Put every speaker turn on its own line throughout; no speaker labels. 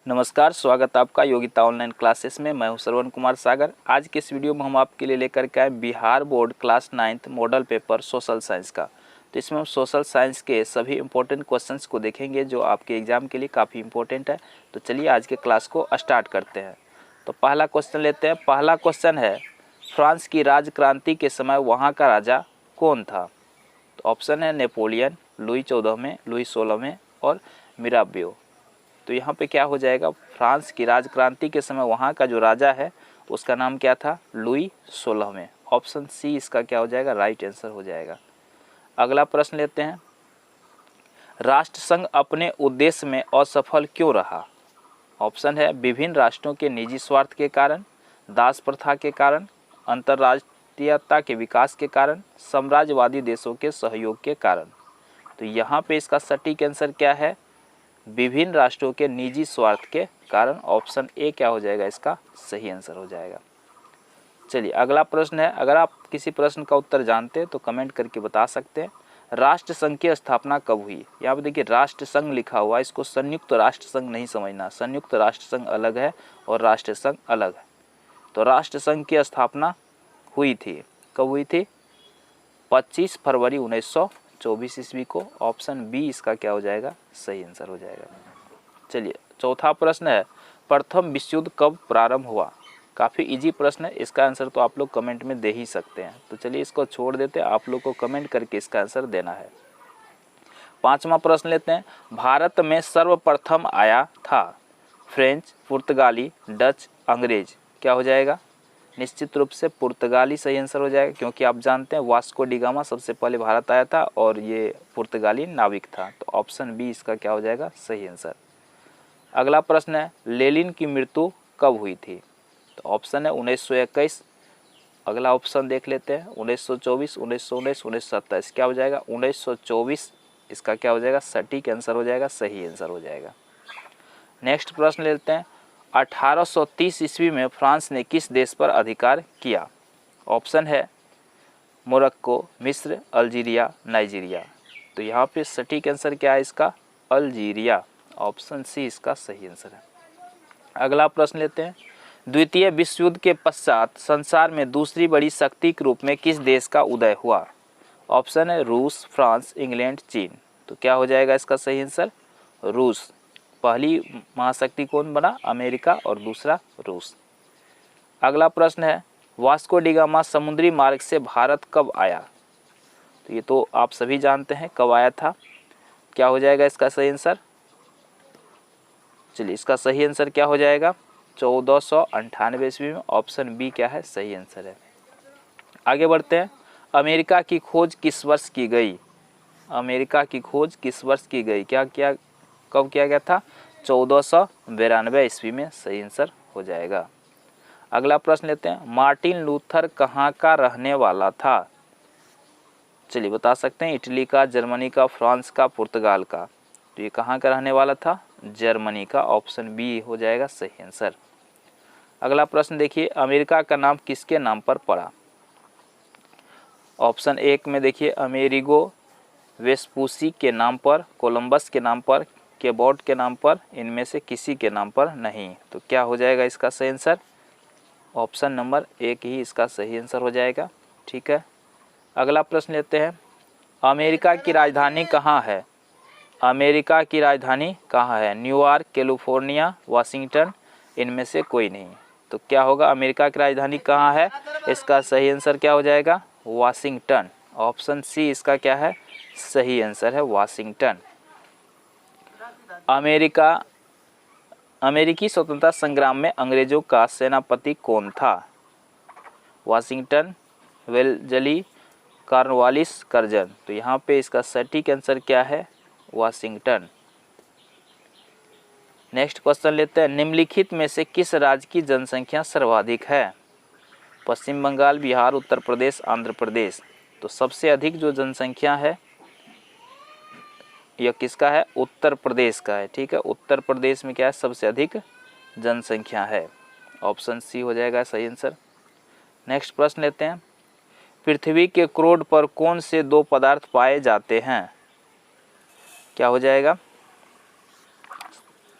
नमस्कार, स्वागत आपका योगिता ऑनलाइन क्लासेस में। मैं हूं श्रवण कुमार सागर। आज के इस वीडियो में हम आपके लिए लेकर के आए Bihar board class 9th model paper social science का। तो इसमें हम सोशल साइंस के सभी इंपॉर्टेंट क्वेश्चंस को देखेंगे जो आपके एग्जाम के लिए काफ़ी इंपॉर्टेंट है। तो चलिए आज के क्लास को स्टार्ट करते हैं। तो पहला क्वेश्चन लेते हैं। पहला क्वेश्चन है, फ्रांस की राज क्रांति के समय वहाँ का राजा कौन था? तो ऑप्शन है नेपोलियन, लुई 14वें, लुई 16वें और मिराबियो। तो यहाँ पे क्या हो जाएगा, फ्रांस की राज क्रांति के समय वहाँ का जो राजा है उसका नाम क्या था? लुई 16वें। ऑप्शन सी इसका क्या हो जाएगा? राइट आंसर हो जाएगा। अगला प्रश्न लेते हैं, राष्ट्रसंघ अपने उद्देश्य में असफल क्यों रहा? ऑप्शन है विभिन्न राष्ट्रों के निजी स्वार्थ के कारण, दास प्रथा के कारण, अंतर्राष्ट्रीयता के विकास के कारण, साम्राज्यवादी देशों के सहयोग के कारण। तो यहाँ पे इसका सटीक आंसर क्या है? विभिन्न राष्ट्रों के निजी स्वार्थ के कारण। ऑप्शन ए क्या हो जाएगा? इसका सही आंसर हो जाएगा। चलिए अगला प्रश्न है, अगर आप किसी प्रश्न का उत्तर जानते हैं तो कमेंट करके बता सकते हैं। राष्ट्रसंघ की स्थापना कब हुई? यहाँ पे देखिए राष्ट्रसंघ लिखा हुआ है, इसको संयुक्त राष्ट्र संघ नहीं समझना। संयुक्त राष्ट्र संघ अलग है और राष्ट्रसंघ अलग है। तो राष्ट्रसंघ की स्थापना हुई थी, कब हुई थी? 25 फरवरी 1924 ईस्वी को। ऑप्शन बी इसका क्या हो जाएगा? सही आंसर हो जाएगा। चलिए चौथा प्रश्न है, प्रथम विश्व युद्ध कब प्रारंभ हुआ? काफ़ी इजी प्रश्न है, इसका आंसर तो आप लोग कमेंट में दे ही सकते हैं। तो चलिए इसको छोड़ देते हैं, आप लोग को कमेंट करके इसका आंसर देना है। पांचवा प्रश्न लेते हैं, भारत में सर्वप्रथम आया था फ्रेंच, पुर्तगाली, डच, अंग्रेज। क्या हो जाएगा? निश्चित रूप से पुर्तगाली सही आंसर हो जाएगा, क्योंकि आप जानते हैं वास्को डी गामा सबसे पहले भारत आया था और ये पुर्तगाली नाविक था। तो ऑप्शन बी इसका क्या हो जाएगा? सही आंसर। अगला प्रश्न है, लेनिन की मृत्यु कब हुई थी? तो ऑप्शन है 1921। अगला ऑप्शन देख लेते हैं, 1924, 1919, 1927। क्या हो जाएगा? 1924 इसका क्या हो जाएगा? सटीक आंसर हो जाएगा, सही आंसर हो जाएगा। नेक्स्ट प्रश्न लेते हैं, 1830 ईस्वी में फ्रांस ने किस देश पर अधिकार किया? ऑप्शन है मोरक्को, मिस्र, अल्जीरिया, नाइजीरिया। तो यहाँ पे सटीक आंसर क्या है इसका? अल्जीरिया। ऑप्शन सी इसका सही आंसर है। अगला प्रश्न लेते हैं, द्वितीय विश्व युद्ध के पश्चात संसार में दूसरी बड़ी शक्ति के रूप में किस देश का उदय हुआ? ऑप्शन है रूस, फ्रांस, इंग्लैंड, चीन। तो क्या हो जाएगा इसका सही आंसर? रूस। पहली महाशक्ति कौन बना? अमेरिका और दूसरा रूस। अगला प्रश्न है, वास्को डी गामा समुद्री मार्ग से भारत कब आया? तो ये तो आप सभी जानते हैं कब आया था। क्या हो जाएगा इसका सही आंसर? चलिए इसका सही आंसर क्या हो जाएगा? 1498 ईस्वी में। ऑप्शन बी क्या है? सही आंसर है। आगे बढ़ते हैं, अमेरिका की खोज किस वर्ष की गई? अमेरिका की खोज किस वर्ष की गई? कब किया गया था? 1492 ईस्वी में। सही आंसर हो जाएगा। अगला प्रश्न लेते हैं, मार्टिन लूथर कहाँ का रहने वाला था? चलिए बता सकते हैं, इटली का, जर्मनी का, फ्रांस का, पुर्तगाल का। तो ये कहाँ का रहने वाला था? जर्मनी का। ऑप्शन बी हो जाएगा सही आंसर। अगला प्रश्न देखिए, अमेरिका का नाम किसके नाम पर पड़ा? ऑप्शन एक में देखिए, अमेरिगो वेस्पूसी के नाम पर, कोलंबस के नाम पर, केबॉट के नाम पर, इनमें से किसी के नाम पर नहीं। तो क्या हो जाएगा इसका सही आंसर? ऑप्शन नंबर एक ही इसका सही आंसर हो जाएगा। ठीक है। अगला प्रश्न लेते हैं, अमेरिका की राजधानी कहाँ है? अमेरिका की राजधानी कहाँ है? न्यूयॉर्क, कैलिफोर्निया, वाशिंगटन, इनमें से कोई नहीं। तो क्या होगा? अमेरिका की राजधानी कहाँ है? इसका सही आंसर क्या हो जाएगा? वाशिंगटन। ऑप्शन सी इसका क्या है? सही आंसर है वाशिंगटन। अमेरिकी स्वतंत्रता संग्राम में अंग्रेजों का सेनापति कौन था? Washington, Wellesley, Cornwallis, Curzon. तो यहाँ पे इसका सटीक आंसर क्या है? वाशिंगटन। नेक्स्ट क्वेश्चन लेते हैं, निम्नलिखित में से किस राज्य की जनसंख्या सर्वाधिक है? पश्चिम बंगाल, बिहार, उत्तर प्रदेश, आंध्र प्रदेश। तो सबसे अधिक जो जनसंख्या है यह किसका है? उत्तर प्रदेश का है। ठीक है, उत्तर प्रदेश में क्या है? सबसे अधिक जनसंख्या है। ऑप्शन सी हो जाएगा सही आंसर। नेक्स्ट प्रश्न लेते हैं, पृथ्वी के क्रोड पर कौन से दो पदार्थ पाए जाते हैं? क्या हो जाएगा?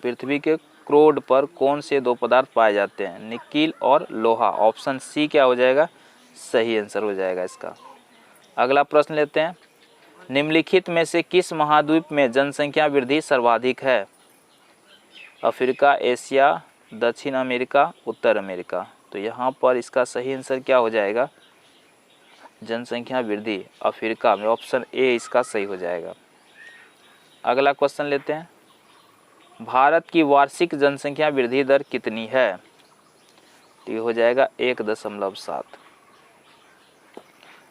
पृथ्वी के क्रोड पर कौन से दो पदार्थ पाए जाते हैं? निकिल और लोहा। ऑप्शन सी क्या हो जाएगा? सही आंसर हो जाएगा इसका। अगला प्रश्न लेते हैं। निम्नलिखित में से किस महाद्वीप में जनसंख्या वृद्धि सर्वाधिक है? अफ्रीका, एशिया, दक्षिण अमेरिका, उत्तर अमेरिका। तो यहाँ पर इसका सही आंसर क्या हो जाएगा? जनसंख्या वृद्धि अफ्रीका में, ऑप्शन ए इसका सही हो जाएगा। अगला क्वेश्चन लेते हैं। भारत की वार्षिक जनसंख्या वृद्धि दर कितनी है? तो ये हो जाएगा 1.7।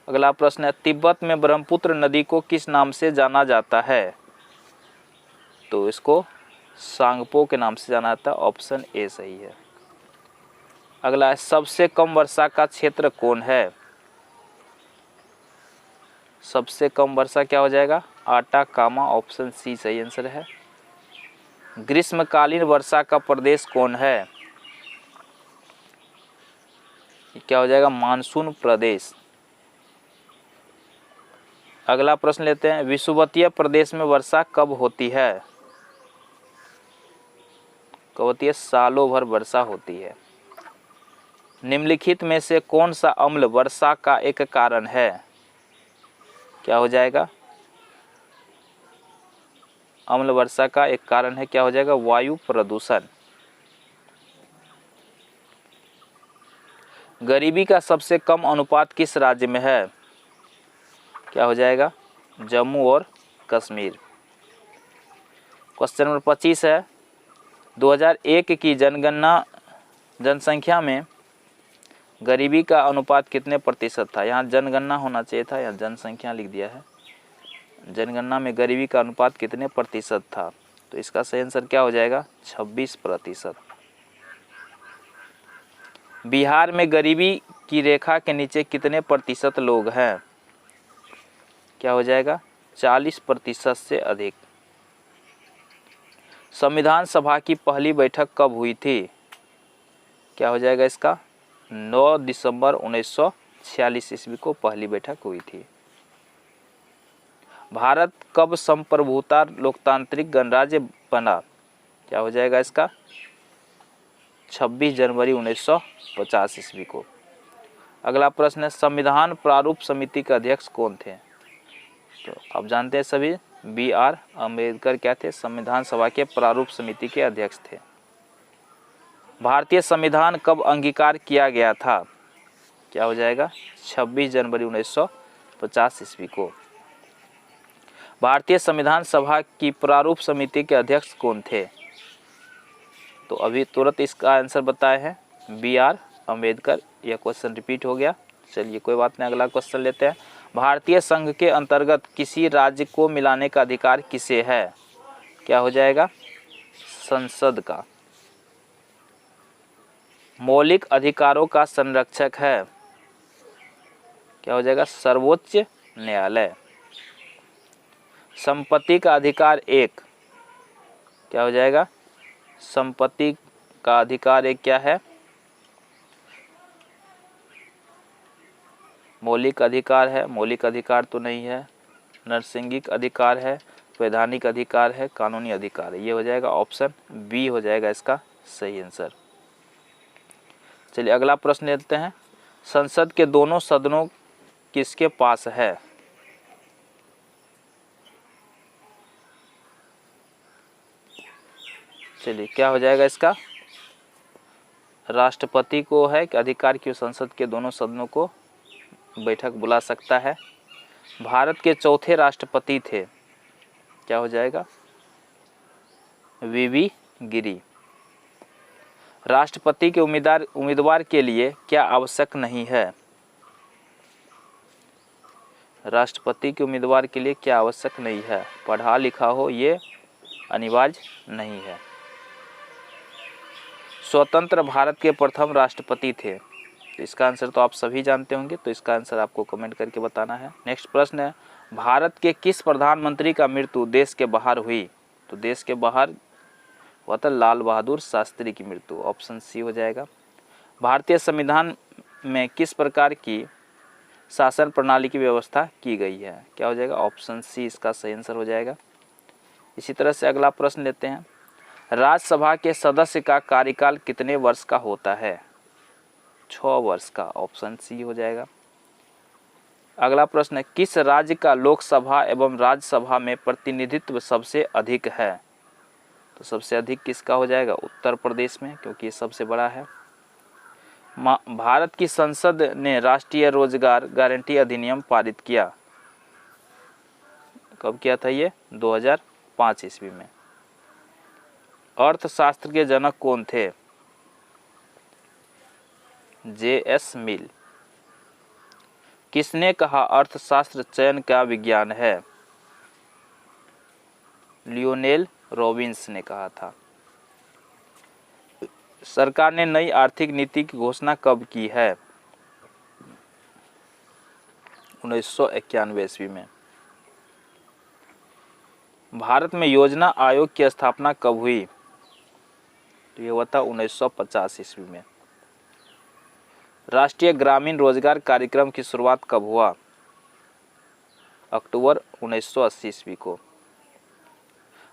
अगला प्रश्न है। तिब्बत में ब्रह्मपुत्र नदी को किस नाम से जाना जाता है? तो इसको सांगपो के नाम से जाना जाता है, ऑप्शन ए सही है। अगला है। सबसे कम वर्षा का क्षेत्र कौन है? सबसे कम वर्षा क्या हो जाएगा? आटाकामा, ऑप्शन सी सही आंसर है। ग्रीष्मकालीन वर्षा का प्रदेश कौन है? ये क्या हो जाएगा? मानसून प्रदेश। अगला प्रश्न लेते हैं। विषुवतीय प्रदेश में वर्षा कब होती है? कब होती है? सालों भर वर्षा होती है। निम्नलिखित में से कौन सा अम्ल वर्षा का एक कारण है? क्या हो जाएगा? अम्ल वर्षा का एक कारण है, क्या हो जाएगा? वायु प्रदूषण। गरीबी का सबसे कम अनुपात किस राज्य में है? क्या हो जाएगा? जम्मू और कश्मीर। क्वेश्चन नंबर 25 है। 2001 की जनसंख्या में गरीबी का अनुपात कितने प्रतिशत था? यहाँ जनगणना होना चाहिए था, यहाँ जनसंख्या लिख दिया है। जनगणना में गरीबी का अनुपात कितने प्रतिशत था? तो इसका सही आंसर क्या हो जाएगा? 26%। बिहार में गरीबी की रेखा के नीचे कितने प्रतिशत लोग हैं? क्या हो जाएगा? 40% से अधिक। संविधान सभा की पहली बैठक कब हुई थी? क्या हो जाएगा इसका? 9 दिसंबर 1946 ईस्वी को पहली बैठक हुई थी। भारत कब संप्रभुता लोकतांत्रिक गणराज्य बना? क्या हो जाएगा इसका? 26 जनवरी 1950 ईस्वी को। अगला प्रश्न है। संविधान प्रारूप समिति के अध्यक्ष कौन थे? तो आप जानते हैं सभी, BR अम्बेडकर क्या थे? संविधान सभा के प्रारूप समिति के अध्यक्ष थे। भारतीय संविधान कब अंगीकार किया गया था? क्या हो जाएगा? 26 जनवरी 1950 ईस्वी को। भारतीय संविधान सभा की प्रारूप समिति के अध्यक्ष कौन थे? तो अभी तुरंत इसका आंसर बताए हैं, BR अम्बेडकर। यह क्वेश्चन रिपीट हो गया, चलिए कोई बात नहीं। अगला क्वेश्चन लेते हैं। भारतीय संघ के अंतर्गत किसी राज्य को मिलाने का अधिकार किसे है? क्या हो जाएगा? संसद का। मौलिक अधिकारों का संरक्षक है? क्या हो जाएगा? सर्वोच्च न्यायालय। संपत्ति का अधिकार एक, क्या हो जाएगा? संपत्ति का अधिकार एक क्या है? मौलिक अधिकार है। मौलिक अधिकार तो नहीं है। नैसर्गिक अधिकार है, वैधानिक अधिकार है, कानूनी अधिकार है। ये हो जाएगा ऑप्शन बी हो जाएगा इसका सही आंसर। चलिए अगला प्रश्न लेते हैं। संसद के दोनों सदनों किसके पास है? चलिए क्या हो जाएगा इसका? राष्ट्रपति को है कि अधिकार की संसद के दोनों सदनों को बैठक बुला सकता है। भारत के चौथे राष्ट्रपति थे, क्या हो जाएगा? VV गिरी। राष्ट्रपति के उम्मीदवार के लिए क्या आवश्यक नहीं है? राष्ट्रपति के उम्मीदवार के लिए क्या आवश्यक नहीं है? पढ़ा लिखा हो, ये अनिवार्य नहीं है। स्वतंत्र भारत के प्रथम राष्ट्रपति थे। तो इसका आंसर तो आप सभी जानते होंगे, तो इसका आंसर आपको कमेंट करके बताना है। नेक्स्ट प्रश्न है। भारत के किस प्रधानमंत्री का मृत्यु देश के बाहर हुई? तो देश के बाहर हुआ था लाल बहादुर शास्त्री की मृत्यु, ऑप्शन सी हो जाएगा। भारतीय संविधान में किस प्रकार की शासन प्रणाली की व्यवस्था की गई है? क्या हो जाएगा? ऑप्शन सी इसका सही आंसर हो जाएगा। इसी तरह से अगला प्रश्न लेते हैं। राज्यसभा के सदस्य का कार्यकाल कितने वर्ष का होता है? 6 वर्ष का। ऑप्शन सी हो जाएगा। अगला प्रश्न है, किस राज्य का लोकसभा एवं राज्यसभा में प्रतिनिधित्व सबसे अधिक है? तो सबसे अधिक किसका हो जाएगा? उत्तर प्रदेश में, क्योंकि ये सबसे बड़ा है। भारत की संसद ने राष्ट्रीय रोजगार गारंटी अधिनियम पारित किया। कब किया था ये? 2005 ईस्वी में। अर्थशास्त्र के जनक कौन थे? J.S. मिल। किसने कहा अर्थशास्त्र चयन का विज्ञान है? लियोनेल रॉबिन्स ने कहा था। सरकार ने नई आर्थिक नीति की घोषणा कब की है? 1991 ईस्वी में। भारत में योजना आयोग की स्थापना कब हुई? तो ये हुआ था 1950 ईस्वी में। राष्ट्रीय ग्रामीण रोजगार कार्यक्रम की शुरुआत कब हुआ? अक्टूबर 1980 ईस्वी को।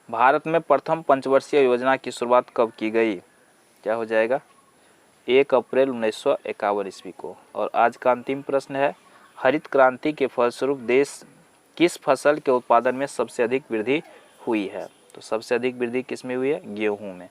भारत में प्रथम पंचवर्षीय योजना की शुरुआत कब की गई? क्या हो जाएगा? 1 अप्रैल 1951 ईस्वी को। और आज का अंतिम प्रश्न है, हरित क्रांति के फलस्वरूप देश किस फसल के उत्पादन में सबसे अधिक वृद्धि हुई है? तो सबसे अधिक वृद्धि किस में हुई है? गेहूं में।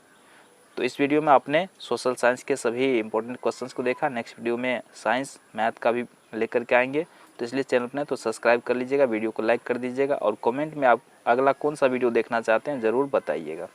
तो इस वीडियो में आपने सोशल साइंस के सभी इंपॉर्टेंट क्वेश्चंस को देखा। नेक्स्ट वीडियो में साइंस मैथ का भी लेकर के आएंगे, तो इसलिए चैनल पर तो सब्सक्राइब कर लीजिएगा, वीडियो को लाइक कर दीजिएगा और कमेंट में आप अगला कौन सा वीडियो देखना चाहते हैं ज़रूर बताइएगा।